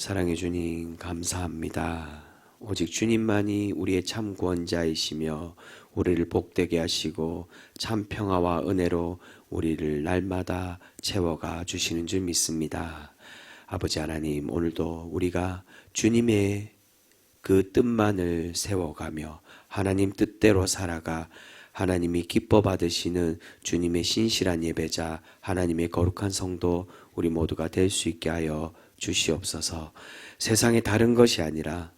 사랑해 주님 감사합니다. 오직 주님만이 우리의 참 구원자이시며 우리를 복되게 하시고 참 평화와 은혜로 우리를 날마다 채워가 주시는 줄 믿습니다. 아버지 하나님, 오늘도 우리가 주님의 그 뜻만을 세워가며 하나님 뜻대로 살아가 하나님이 기뻐 받으시는 주님의 신실한 예배자, 하나님의 거룩한 성도 우리 모두가 될 수 있게 하여 주시옵소서. 세상에 다른 것이 아니라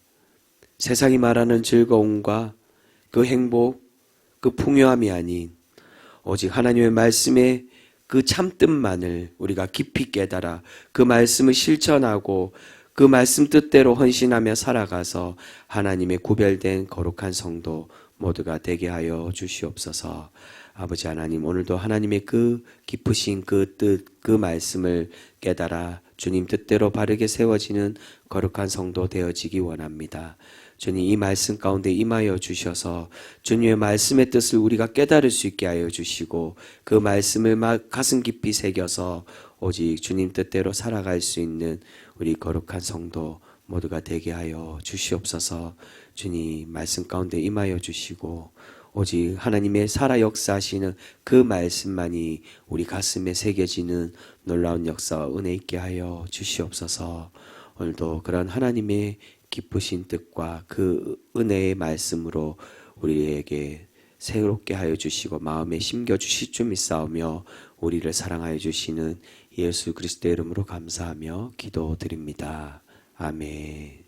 세상이 말하는 즐거움과 그 행복, 그 풍요함이 아닌 오직 하나님의 말씀의 그 참뜻만을 우리가 깊이 깨달아 그 말씀을 실천하고 그 말씀 뜻대로 헌신하며 살아가서 하나님의 구별된 거룩한 성도 모두가 되게 하여 주시옵소서. 아버지 하나님, 오늘도 하나님의 그 깊으신 그 뜻, 그 말씀을 깨달아 주님 뜻대로 바르게 세워지는 거룩한 성도 되어지기 원합니다. 주님, 이 말씀 가운데 임하여 주셔서 주님의 말씀의 뜻을 우리가 깨달을 수 있게 하여 주시고 그 말씀을 가슴 깊이 새겨서 오직 주님 뜻대로 살아갈 수 있는 우리 거룩한 성도 모두가 되게 하여 주시옵소서. 주님, 말씀 가운데 임하여 주시고 오직 하나님의 살아 역사하시는 그 말씀만이 우리 가슴에 새겨지는 놀라운 역사와 은혜 있게 하여 주시옵소서. 오늘도 그런 하나님의 기쁘신 뜻과 그 은혜의 말씀으로 우리에게 새롭게 하여 주시고 마음에 심겨 주실 줄 믿사오며 우리를 사랑하여 주시는 예수 그리스도의 이름으로 감사하며 기도드립니다. 아멘.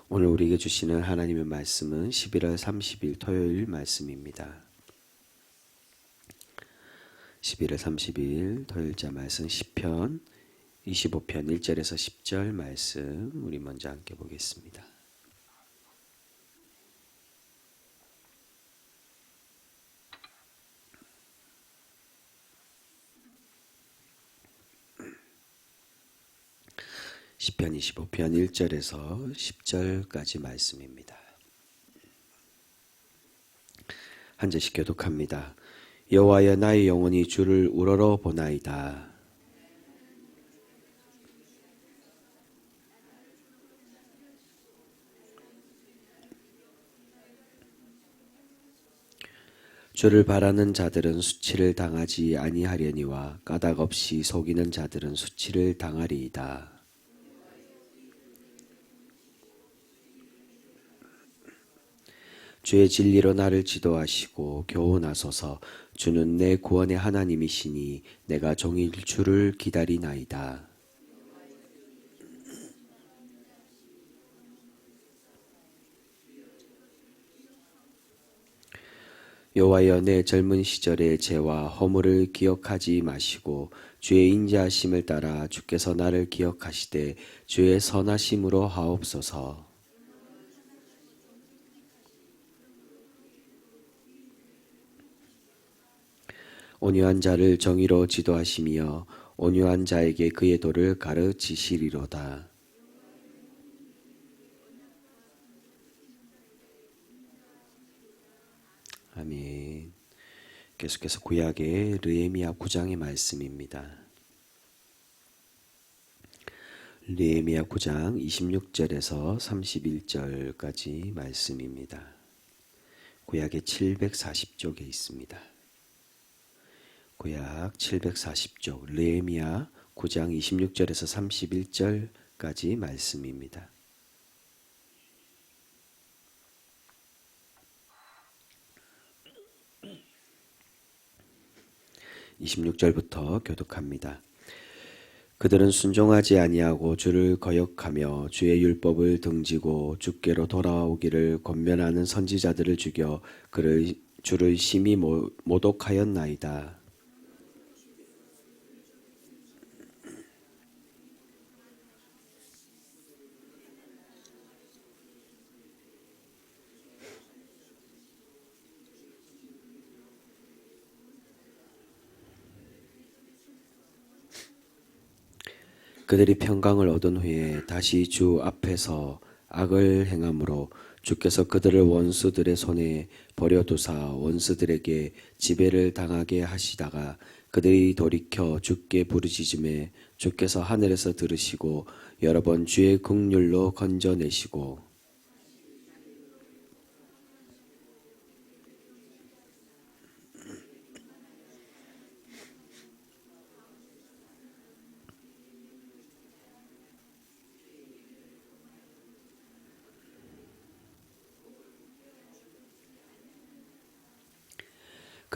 오늘 우리에게 주시는 하나님의 말씀은 11월 30일 토요일 말씀입니다. 11월 30일 토요일자 말씀 시편 25편 1절에서 10절 말씀 우리 먼저 함께 보겠습니다. 시편 25편 1절에서 10절까지 말씀입니다. 한 절씩 교독합니다. 여호와여, 나의 영혼이 주를 우러러 보나이다. 주를 바라는 자들은 수치를 당하지 아니하려니와 까닭 없이 속이는 자들은 수치를 당하리이다. 주의 진리로 나를 지도하시고 교훈하소서. 주는 내 구원의 하나님이시니 내가 종일 주를 기다리나이다. 여호와여, 내 젊은 시절의 죄와 허물을 기억하지 마시고 주의 인자하심을 따라 주께서 나를 기억하시되 주의 선하심으로 하옵소서. 온유한 자를 정의로 지도하시며 온유한 자에게 그의 도를 가르치시리로다. 아멘. 계속해서 구약의 느헤미야 9장의 말씀입니다. 느헤미야 9장 26절에서 31절까지 말씀입니다. 구약의 740쪽에 있습니다. 구약 740쪽 느헤미야 9장 26절에서 31절까지 말씀입니다. 26절부터 교독합니다. 그들은 순종하지 아니하고 주를 거역하며 주의 율법을 등지고 주께로 돌아오기를 권면하는 선지자들을 죽여 주를 심히 모독하였나이다. 그들이 평강을 얻은 후에 다시 주 앞에서 악을 행함으로 주께서 그들을 원수들의 손에 버려두사 원수들에게 지배를 당하게 하시다가 그들이 돌이켜 주께 부르짖음에 주께서 하늘에서 들으시고 여러 번 주의 긍휼로 건져내시고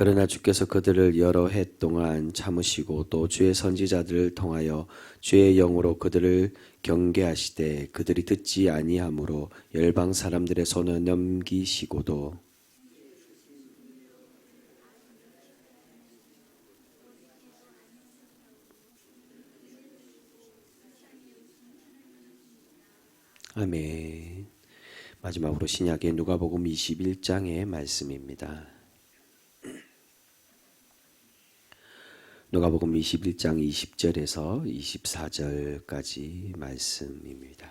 그러나 주께서 그들을 여러 해 동안 참으시고 또 주의 선지자들을 통하여 주의 영으로 그들을 경계하시되 그들이 듣지 아니하므로 열방 사람들의 손을 넘기시고도 아멘. 마지막으로 신약의 누가복음 21장의 말씀입니다. 누가복음 21장 20절에서 24절까지 말씀입니다.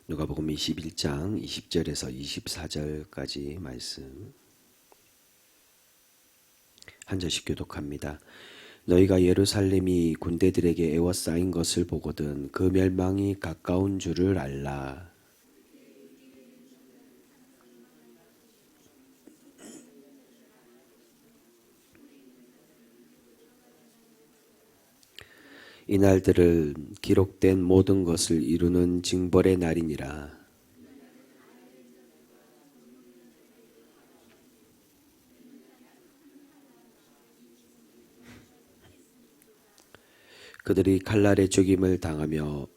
누가복음 21장 20절에서 24절까지 말씀 한 절씩 교독합니다. 너희가 예루살렘이 군대들에게 에워싸인 것을 보거든 그 멸망이 가까운 줄을 알라. 이날들을 기록된 모든 것을 이루는 징벌의 날이니라. 그들이 칼날에 죽임을 당하며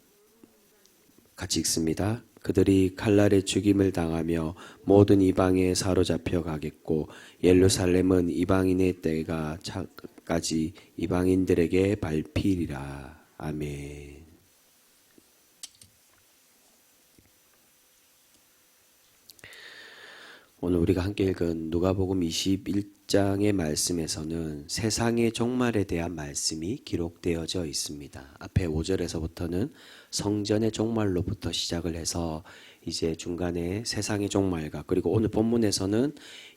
같이 읽습니다. 그들이 칼날에 죽임을 당하며 모든 이방에 사로잡혀 가겠고 예루살렘은 이방인의 때가 차까지 이방인들에게 밟히리라. 아멘. 오늘 우리가 함께 읽은 누가복음 21장의 말씀에서는 세상의 종말에 대한 말씀이 기록되어져 있습니다. 앞에 5절에서부터는 성전의 종말로부터 시작을 해서 이제 중간에 세상의 종말과 그리고 오늘 본문에서는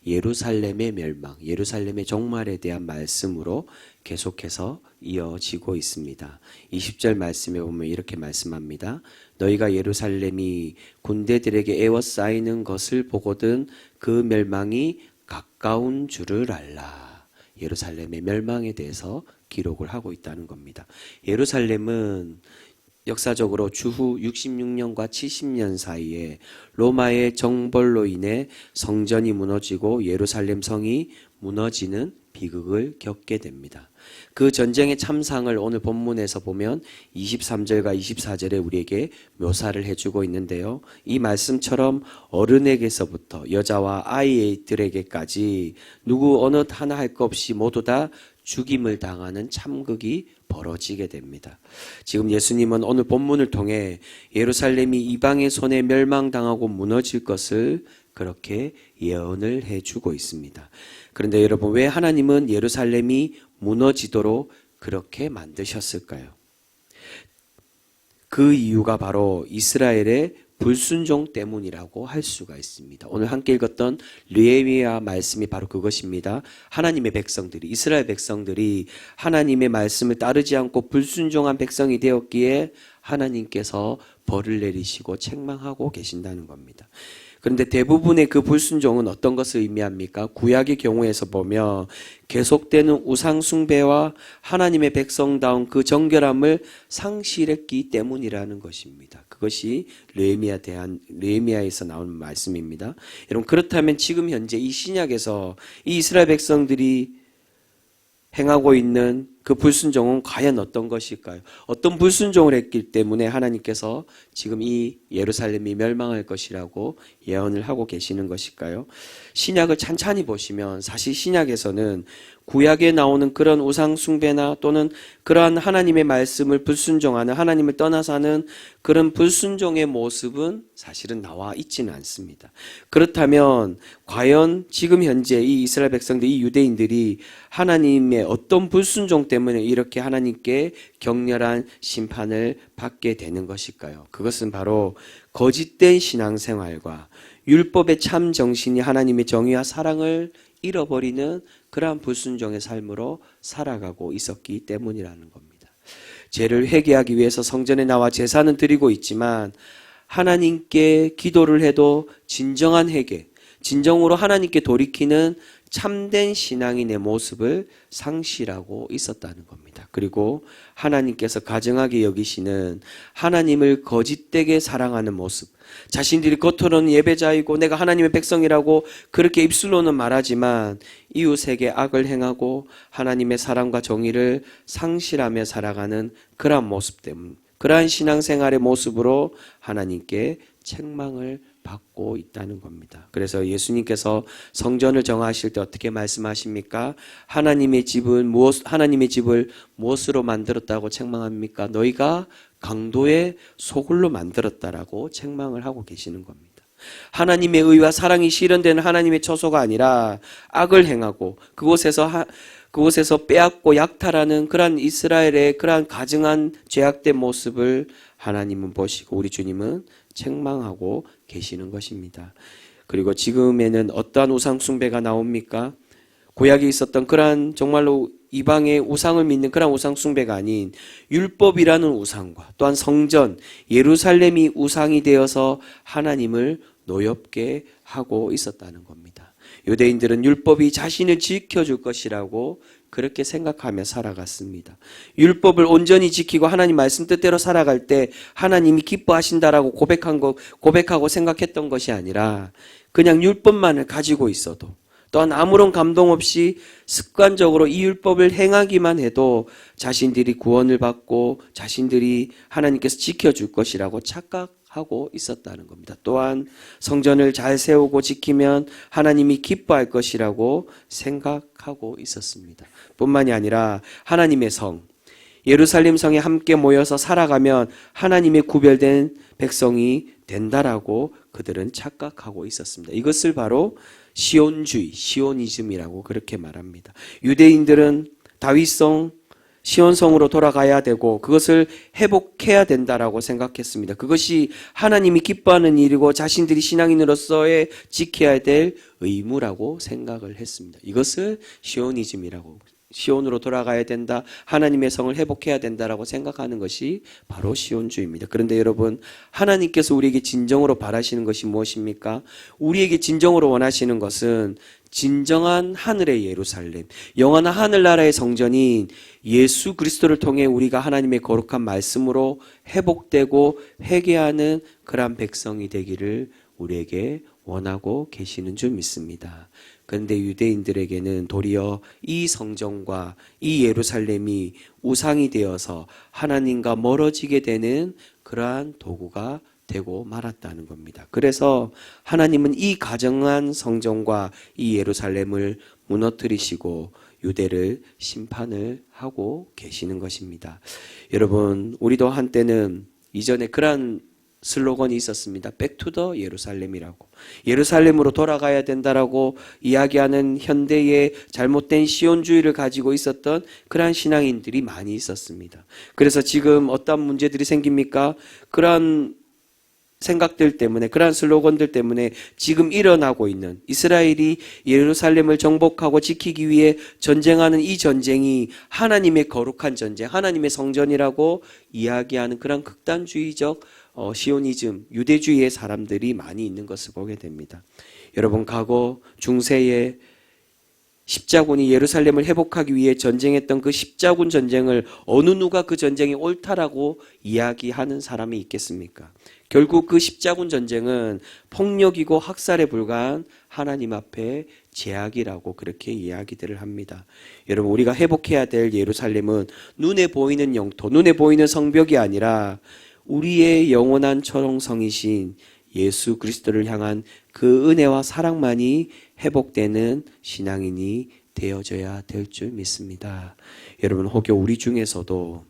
예루살렘의 멸망, 예루살렘의 종말에 대한 말씀으로 계속해서 이어지고 있습니다. 20절 말씀에 보면 이렇게 말씀합니다. 너희가 예루살렘이 군대들에게 에워싸이는 것을 보거든 그 멸망이 가까운 줄을 알라. 예루살렘의 멸망에 대해서 기록을 하고 있다는 겁니다. 예루살렘은 역사적으로 주후 66년과 70년 사이에 로마의 정벌로 인해 성전이 무너지고 예루살렘 성이 무너지는 비극을 겪게 됩니다. 그 전쟁의 참상을 오늘 본문에서 보면 23절과 24절에 우리에게 묘사를 해주고 있는데요. 이 말씀처럼 어른에게서부터 여자와 아이들에게까지 누구 어느 하나 할 것 없이 모두 다 죽임을 당하는 참극이 벌어지게 됩니다. 지금 예수님은 오늘 본문을 통해 예루살렘이 이방의 손에 멸망당하고 무너질 것을 그렇게 예언을 해주고 있습니다. 그런데 여러분, 왜 하나님은 예루살렘이 무너지도록 그렇게 만드셨을까요? 그 이유가 바로 이스라엘의 불순종 때문이라고 할 수가 있습니다. 오늘 함께 읽었던 느헤미야 말씀이 바로 그것입니다. 하나님의 백성들이, 이스라엘 백성들이 하나님의 말씀을 따르지 않고 불순종한 백성이 되었기에 하나님께서 벌을 내리시고 책망하고 계신다는 겁니다. 그런데 대부분의 그 불순종은 어떤 것을 의미합니까? 구약의 경우에서 보면 계속되는 우상 숭배와 하나님의 백성다운 그 정결함을 상실했기 때문이라는 것입니다. 그것이 느헤미야에서 나오는 말씀입니다. 여러분, 그렇다면 지금 현재 이 신약에서 이 이스라엘 백성들이 행하고 있는 그 불순종은 과연 어떤 것일까요? 어떤 불순종을 했기 때문에 하나님께서 지금 이 예루살렘이 멸망할 것이라고 예언을 하고 계시는 것일까요? 신약을 찬찬히 보시면 사실 신약에서는 구약에 나오는 그런 우상 숭배나 또는 그러한 하나님의 말씀을 불순종하는, 하나님을 떠나 사는 그런 불순종의 모습은 사실은 나와 있지는 않습니다. 그렇다면 과연 지금 현재 이 이스라엘 백성들, 이 유대인들이 하나님의 어떤 불순종 때문에 이렇게 하나님께 격렬한 심판을 받게 되는 것일까요? 그것은 바로 거짓된 신앙생활과 율법의 참 정신이 하나님의 정의와 사랑을 잃어버리는 그러한 불순종의 삶으로 살아가고 있었기 때문이라는 겁니다. 죄를 회개하기 위해서 성전에 나와 제사는 드리고 있지만 하나님께 기도를 해도 진정한 회개, 진정으로 하나님께 돌이키는 참된 신앙인의 모습을 상실하고 있었다는 겁니다. 그리고 하나님께서 가증하게 여기시는 하나님을 거짓되게 사랑하는 모습, 자신들이 겉으로는 예배자이고 내가 하나님의 백성이라고 그렇게 입술로는 말하지만 이웃에게 악을 행하고 하나님의 사랑과 정의를 상실하며 살아가는 그러한 모습 때문에, 그러한 신앙생활의 모습으로 하나님께 책망을 받고 있다는 겁니다. 그래서 예수님께서 성전을 정하실 때 어떻게 말씀하십니까? 하나님의 집을 무엇으로 만들었다고 책망합니까? 너희가 강도의 소굴로 만들었다라고 책망을 하고 계시는 겁니다. 하나님의 의와 사랑이 실현되는 하나님의 처소가 아니라 악을 행하고 그곳에서 빼앗고 약탈하는 그러한 이스라엘의 그러한 가증한 죄악된 모습을 하나님은 보시고 우리 주님은 책망하고 계시는 것입니다. 그리고 지금에는 어떠한 우상 숭배가 나옵니까? 구약에 있었던 그러한 정말로 이방의 우상을 믿는 그런 우상 숭배가 아닌 율법이라는 우상과 또한 성전, 예루살렘이 우상이 되어서 하나님을 노엽게 하고 있었다는 겁니다. 유대인들은 율법이 자신을 지켜줄 것이라고 그렇게 생각하며 살아갔습니다. 율법을 온전히 지키고 하나님 말씀 뜻대로 살아갈 때 하나님이 기뻐하신다라고 고백하고 생각했던 것이 아니라 그냥 율법만을 가지고 있어도 또한 아무런 감동 없이 습관적으로 이 율법을 행하기만 해도 자신들이 구원을 받고 자신들이 하나님께서 지켜줄 것이라고 착각하고 있었다는 겁니다. 또한 성전을 잘 세우고 지키면 하나님이 기뻐할 것이라고 생각하고 있었습니다. 뿐만이 아니라 하나님의 성, 예루살렘 성에 함께 모여서 살아가면 하나님의 구별된 백성이 된다라고 그들은 착각하고 있었습니다. 이것을 바로 시온주의, 시오니즘이라고 그렇게 말합니다. 유대인들은 다윗성, 시온성으로 돌아가야 되고 그것을 회복해야 된다라고 생각했습니다. 그것이 하나님이 기뻐하는 일이고 자신들이 신앙인으로서의 지켜야 될 의무라고 생각을 했습니다. 이것을 시오니즘이라고, 시온으로 돌아가야 된다, 하나님의 성을 회복해야 된다라고 생각하는 것이 바로 시온주의입니다. 그런데 여러분, 하나님께서 우리에게 진정으로 바라시는 것이 무엇입니까? 우리에게 진정으로 원하시는 것은 진정한 하늘의 예루살렘, 영원한 하늘나라의 성전인 예수 그리스도를 통해 우리가 하나님의 거룩한 말씀으로 회복되고 회개하는 그러한 백성이 되기를 우리에게 원하고 계시는 줄 믿습니다. 그런데 유대인들에게는 도리어 이 성전과 이 예루살렘이 우상이 되어서 하나님과 멀어지게 되는 그러한 도구가 되고 말았다는 겁니다. 그래서 하나님은 이 가정한 성전과 이 예루살렘을 무너뜨리시고 유대를 심판을 하고 계시는 것입니다. 여러분, 우리도 한때는 이전에 그러한 슬로건이 있었습니다. 백투더 예루살렘이라고. 예루살렘으로 돌아가야 된다라고 이야기하는 현대의 잘못된 시온주의를 가지고 있었던 그러한 신앙인들이 많이 있었습니다. 그래서 지금 어떤 문제들이 생깁니까? 그러한 생각들 때문에, 그러한 슬로건들 때문에 지금 일어나고 있는 이스라엘이 예루살렘을 정복하고 지키기 위해 전쟁하는 이 전쟁이 하나님의 거룩한 전쟁, 하나님의 성전이라고 이야기하는 그런 극단주의적 시오니즘, 유대주의의 사람들이 많이 있는 것을 보게 됩니다. 여러분, 과거 중세에 십자군이 예루살렘을 회복하기 위해 전쟁했던 그 십자군 전쟁을 어느 누가 그 전쟁이 옳다라고 이야기하는 사람이 있겠습니까? 결국 그 십자군 전쟁은 폭력이고 학살에 불과한 하나님 앞에 제약이라고 그렇게 이야기들을 합니다. 여러분, 우리가 회복해야 될 예루살렘은 눈에 보이는 영토, 눈에 보이는 성벽이 아니라 우리의 영원한 초롱성이신 예수 그리스도를 향한 그 은혜와 사랑만이 회복되는 신앙인이 되어져야 될 줄 믿습니다. 여러분, 혹여 우리 중에서도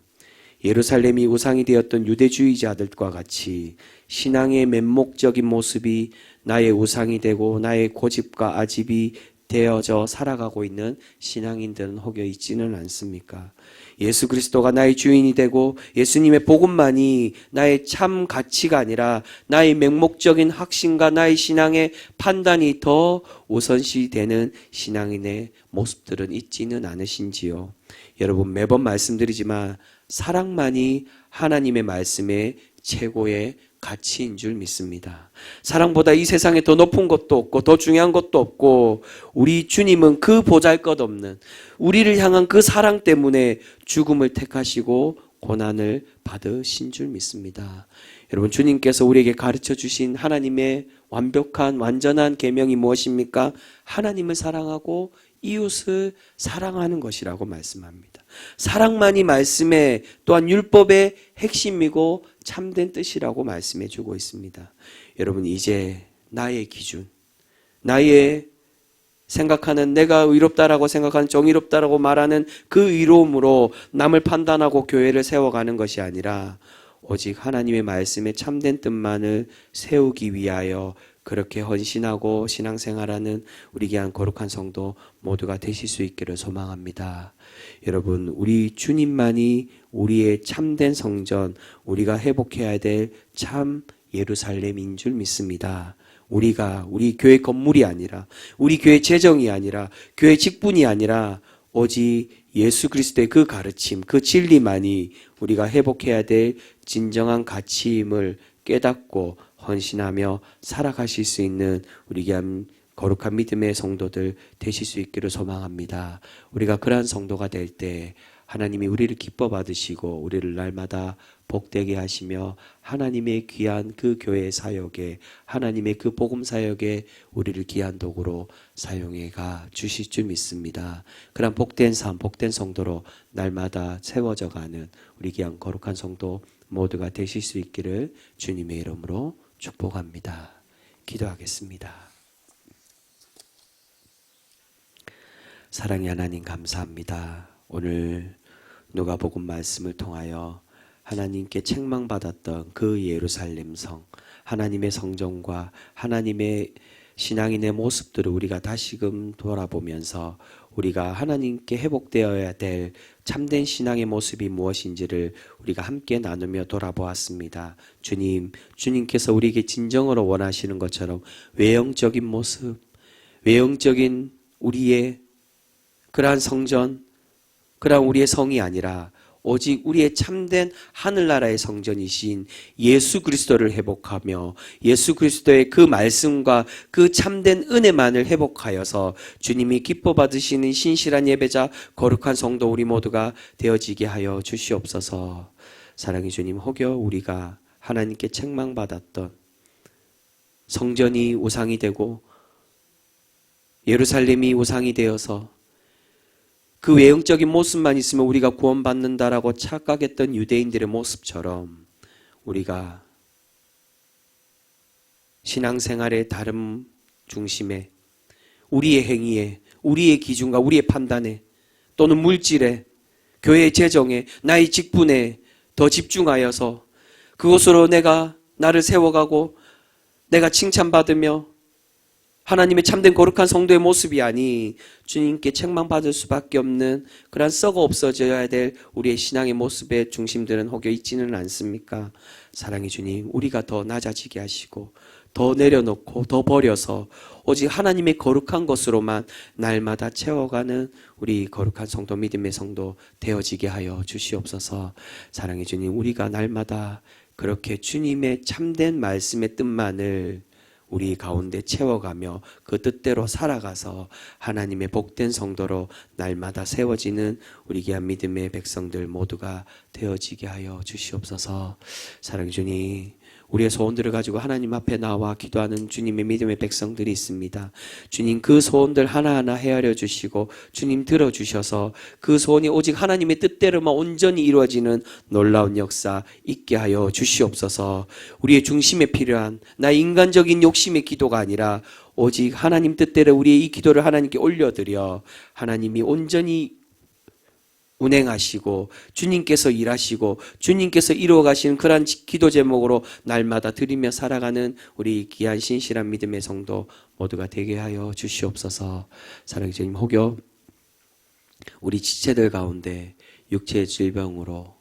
예루살렘이 우상이 되었던 유대주의자들과 같이 신앙의 맹목적인 모습이 나의 우상이 되고 나의 고집과 아집이 되어져 살아가고 있는 신앙인들은 혹여 있지는 않습니까? 예수 그리스도가 나의 주인이 되고 예수님의 복음만이 나의 참 가치가 아니라 나의 맹목적인 확신과 나의 신앙의 판단이 더 우선시 되는 신앙인의 모습들은 있지는 않으신지요? 여러분, 매번 말씀드리지만 사랑만이 하나님의 말씀의 최고의 가치인 줄 믿습니다. 사랑보다 이 세상에 더 높은 것도 없고 더 중요한 것도 없고, 우리 주님은 그 보잘것없는 우리를 향한 그 사랑 때문에 죽음을 택하시고 고난을 받으신 줄 믿습니다. 여러분, 주님께서 우리에게 가르쳐 주신 하나님의 완벽한 완전한 계명이 무엇입니까? 하나님을 사랑하고 이웃을 사랑하는 것이라고 말씀합니다. 사랑만이 말씀의 또한 율법의 핵심이고 참된 뜻이라고 말씀해 주고 있습니다. 여러분, 이제 나의 기준, 나의 생각하는, 내가 의롭다라고 생각하는, 정의롭다라고 말하는 그 의로움으로 남을 판단하고 교회를 세워가는 것이 아니라 오직 하나님의 말씀의 참된 뜻만을 세우기 위하여 그렇게 헌신하고 신앙생활하는 우리 귀한 거룩한 성도 모두가 되실 수 있기를 소망합니다. 여러분, 우리 주님만이 우리의 참된 성전, 우리가 회복해야 될 참 예루살렘인 줄 믿습니다. 우리가 우리 교회 건물이 아니라, 우리 교회 재정이 아니라, 교회 직분이 아니라 오직 예수 그리스도의 그 가르침, 그 진리만이 우리가 회복해야 될 진정한 가치임을 깨닫고 헌신하며 살아가실 수 있는 우리 귀한 거룩한 믿음의 성도들 되실 수 있기를 소망합니다. 우리가 그러한 성도가 될 때 하나님이 우리를 기뻐 받으시고 우리를 날마다 복되게 하시며 하나님의 귀한 그 교회 사역에, 하나님의 그 복음 사역에 우리를 귀한 도구로 사용해 가 주실 줄 믿습니다. 그런 복된 삶, 복된 성도로 날마다 세워져 가는 우리 귀한 거룩한 성도 모두가 되실 수 있기를 주님의 이름으로 축복합니다. 기도하겠습니다. 사랑의 하나님, 감사합니다. 오늘 누가복음 말씀을 통하여 하나님께 책망받았던 그 예루살렘 성, 하나님의 성전과 하나님의 신앙인의 모습들을 우리가 다시금 돌아보면서 우리가 하나님께 회복되어야 될 참된 신앙의 모습이 무엇인지를 우리가 함께 나누며 돌아보았습니다. 주님께서 우리에게 진정으로 원하시는 것처럼 외형적인 모습, 외형적인 우리의 그러한 성전, 그러한 우리의 성이 아니라 오직 우리의 참된 하늘나라의 성전이신 예수 그리스도를 회복하며 예수 그리스도의 그 말씀과 그 참된 은혜만을 회복하여서 주님이 기뻐 받으시는 신실한 예배자 거룩한 성도 우리 모두가 되어지게 하여 주시옵소서. 사랑의 주님, 혹여 우리가 하나님께 책망받았던 성전이 우상이 되고 예루살렘이 우상이 되어서 그 외형적인 모습만 있으면 우리가 구원받는다라고 착각했던 유대인들의 모습처럼 우리가 신앙생활의 다른 중심에, 우리의 행위에, 우리의 기준과 우리의 판단에, 또는 물질에, 교회의 재정에, 나의 직분에 더 집중하여서 그것으로 내가 나를 세워가고 내가 칭찬받으며 하나님의 참된 거룩한 성도의 모습이 아니 주님께 책망받을 수밖에 없는 그러한 썩어 없어져야 될 우리의 신앙의 모습의 중심들은 혹여 있지는 않습니까? 사랑의 주님, 우리가 더 낮아지게 하시고 더 내려놓고 더 버려서 오직 하나님의 거룩한 것으로만 날마다 채워가는 우리 거룩한 성도, 믿음의 성도 되어지게 하여 주시옵소서. 사랑의 주님, 우리가 날마다 그렇게 주님의 참된 말씀의 뜻만을 우리 가운데 채워가며 그 뜻대로 살아가서 하나님의 복된 성도로 날마다 세워지는 우리 귀한 믿음의 백성들 모두가 되어지게 하여 주시옵소서. 사랑의 주님, 우리의 소원들을 가지고 하나님 앞에 나와 기도하는 주님의 믿음의 백성들이 있습니다. 주님 그 소원들 하나하나 헤아려 주시고 주님 들어주셔서 그 소원이 오직 하나님의 뜻대로만 온전히 이루어지는 놀라운 역사 있게 하여 주시옵소서. 우리의 중심에 필요한 나의 인간적인 욕심의 기도가 아니라 오직 하나님 뜻대로 우리의 이 기도를 하나님께 올려드려 하나님이 온전히 운행하시고 주님께서 일하시고 주님께서 이루어가시는 그러한 기도 제목으로 날마다 드리며 살아가는 우리 귀한 신실한 믿음의 성도 모두가 되게 하여 주시옵소서. 사랑의 주님, 혹여 우리 지체들 가운데 육체의 질병으로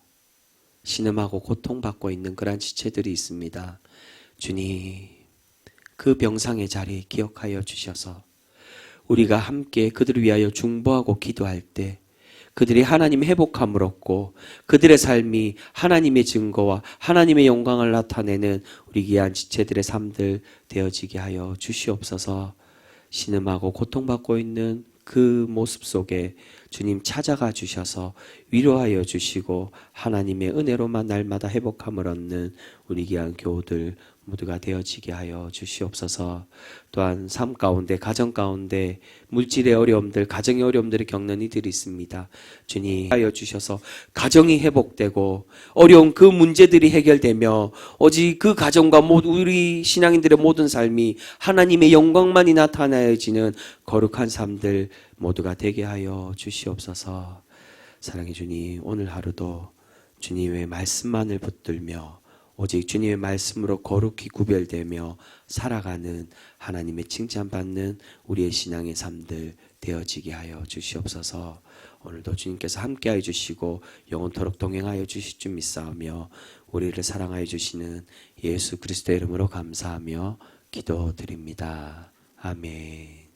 신음하고 고통받고 있는 그러한 지체들이 있습니다. 주님 그 병상의 자리 기억하여 주셔서 우리가 함께 그들을 위하여 중보하고 기도할 때 그들이 하나님의 회복함을 얻고 그들의 삶이 하나님의 증거와 하나님의 영광을 나타내는 우리 귀한 지체들의 삶들 되어지게 하여 주시옵소서. 신음하고 고통받고 있는 그 모습 속에 주님 찾아가 주셔서 위로하여 주시고 하나님의 은혜로만 날마다 회복함을 얻는 우리 귀한 교우들 모두가 되어지게 하여 주시옵소서. 또한 삶 가운데 가정 가운데 물질의 어려움들 가정의 어려움들을 겪는 이들이 있습니다. 주님 하여 주셔서 가정이 회복되고 어려운 그 문제들이 해결되며 오직 그 가정과 우리 신앙인들의 모든 삶이 하나님의 영광만이 나타나여지는 거룩한 삶들 모두가 되게 하여 주시옵소서. 사랑의 주님, 오늘 하루도 주님의 말씀만을 붙들며 오직 주님의 말씀으로 거룩히 구별되며 살아가는 하나님의 칭찬받는 우리의 신앙의 삶들 되어지게 하여 주시옵소서. 오늘도 주님께서 함께하여 주시고 영원토록 동행하여 주실 줄 믿사오며 우리를 사랑하여 주시는 예수 그리스도의 이름으로 감사하며 기도드립니다. 아멘.